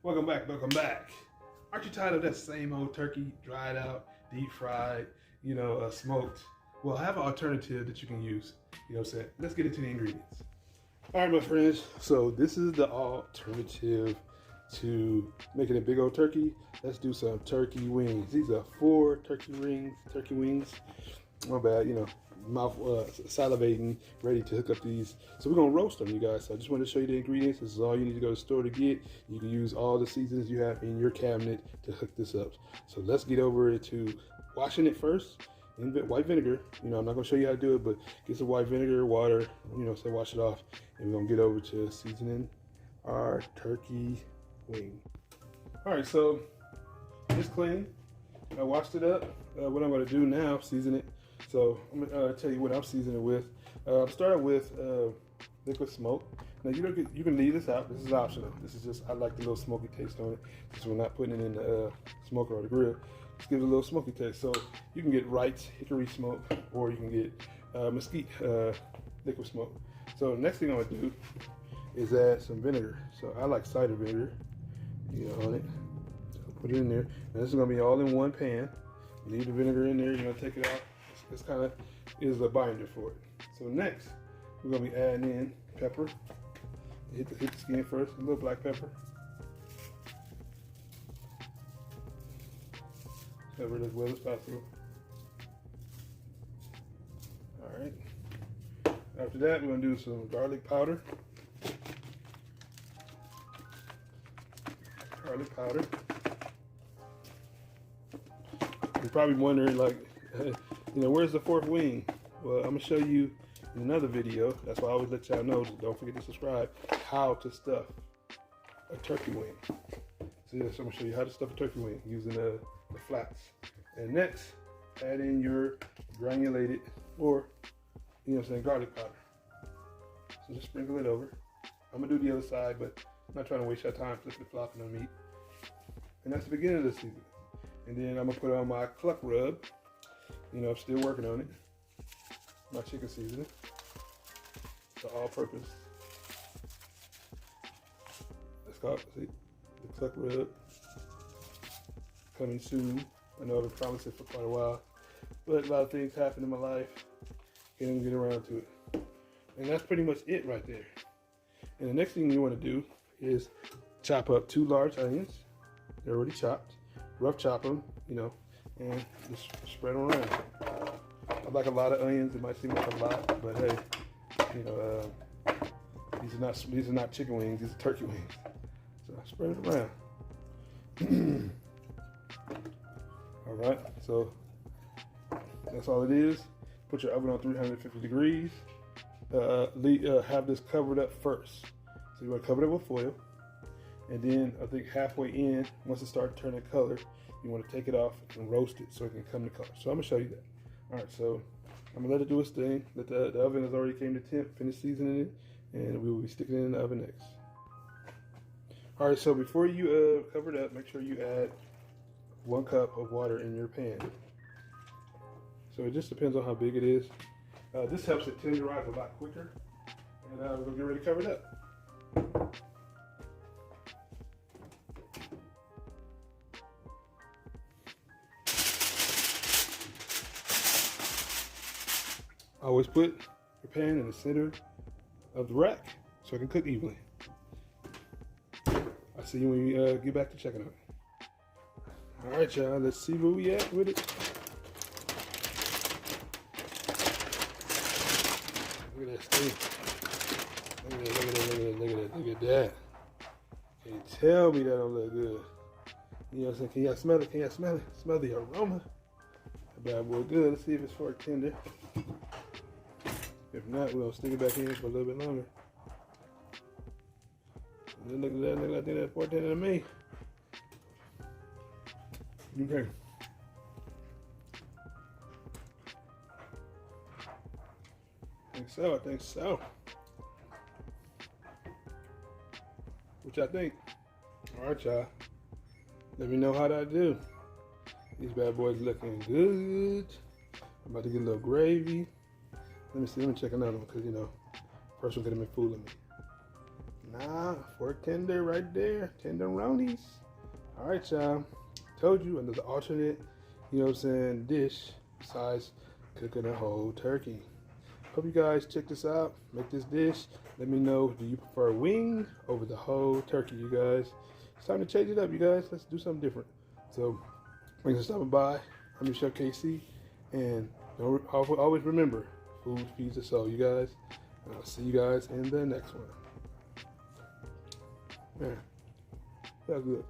Welcome back, welcome back. Aren't you tired of that same old turkey, dried out, deep fried, smoked? Well, I have an alternative that you can use. You know what I'm saying? Let's get into the ingredients. All right, my friends. So this is the alternative to making a big old turkey. Let's do some turkey wings. These are 4 turkey wings. My bad, mouth salivating, ready to hook up these. So we're gonna roast them, you guys. So I just wanted to show you the ingredients. This is all you need to go to the store to get. You can use all the seasonings you have in your cabinet to hook this up. So let's get over to washing it first in white vinegar. I'm not gonna show you how to do it, but get some white vinegar, water, so wash it off. And we're gonna get over to seasoning our turkey wing. All right, so it's clean. I washed it up. What I'm gonna do now, season it. So I'm gonna tell you what I'm seasoning it with. I'm starting with liquid smoke. Now you can leave this out. This is optional. This is just, I like the little smoky taste on it, since we're not putting it in the smoker or the grill. Just give it a little smoky taste. So you can get Wright's Hickory smoke, or you can get mesquite liquid smoke. So the next thing I'm gonna do is add some vinegar. So I like cider vinegar, on it. So put it in there. And this is gonna be all in one pan. Leave the vinegar in there. You're gonna take it out. This kind of is a binder for it. So next, we're gonna be adding in pepper. Hit the skin first, a little black pepper. Cover it as well as possible. All right. After that, we're gonna do some garlic powder. Garlic powder. You're probably wondering, where's the 4th wing? Well, I'm gonna show you in another video. That's why I always let y'all know, don't forget to subscribe, how to stuff a turkey wing. So yes, I'm gonna show you how to stuff a turkey wing using the flats. And next, add in your granulated, or garlic powder. So just sprinkle it over. I'm gonna do the other side, but I'm not trying to waste your time flipping and flopping on meat. And that's the beginning of the season. And then I'm gonna put on my cluck rub. I'm still working on it. My chicken seasoning. The all-purpose. Let's call it, see, the cluck rub. Coming soon. I know I've been promising for quite a while, but a lot of things happen in my life. Can't even get around to it. And that's pretty much it right there. And the next thing you want to do is chop up 2 large onions. They're already chopped. Rough chop them, and just spread them around. I like a lot of onions. It might seem like a lot, but hey, these are not chicken wings. These are turkey wings. So I spread it around. All right, so that's all it is. Put your oven on 350 degrees. Have this covered up first. So you want to cover it with foil. And then I think halfway in, once it starts turning color, you want to take it off and roast it so it can come to color. So I'm gonna show you that. All right, so I'm gonna let it do its thing. Let the oven has already came to temp, finish seasoning it, and we will be sticking it in the oven next. All right, so before you cover it up, make sure you add 1 cup of water in your pan. So it just depends on how big it is. This helps it tenderize a lot quicker. And we're gonna get ready to cover it up. Always put your pan in the center of the rack so it can cook evenly. I'll see you when you get back to checking on it. All right, y'all, let's see where we at with it. Look at that steak. Look at that. Can you tell me that don't look good? You know what I'm saying? Can y'all smell it? Can y'all smell it? Smell the aroma. That bad boy good. Let's see if it's fork tender. If not, we'll stick it back in for a little bit longer. Look at that, I think that's 14 to me. Okay. I think so. What y'all think? All right, y'all. Let me know how that do. These bad boys looking good. I'm about to get a little gravy. Let me see, let me check another one, because, first one could have been fooling me. Nah, fork tender right there. Tenderonis. All right, y'all. Told you another alternate, dish besides cooking a whole turkey. Hope you guys check this out. Make this dish. Let me know, do you prefer wing over the whole turkey, you guys? It's time to change it up, you guys. Let's do something different. So, thanks for stopping by. I'm your Chef KC. And always remember, food feeds the soul, you guys. And I'll see you guys in the next one. Man, that's good.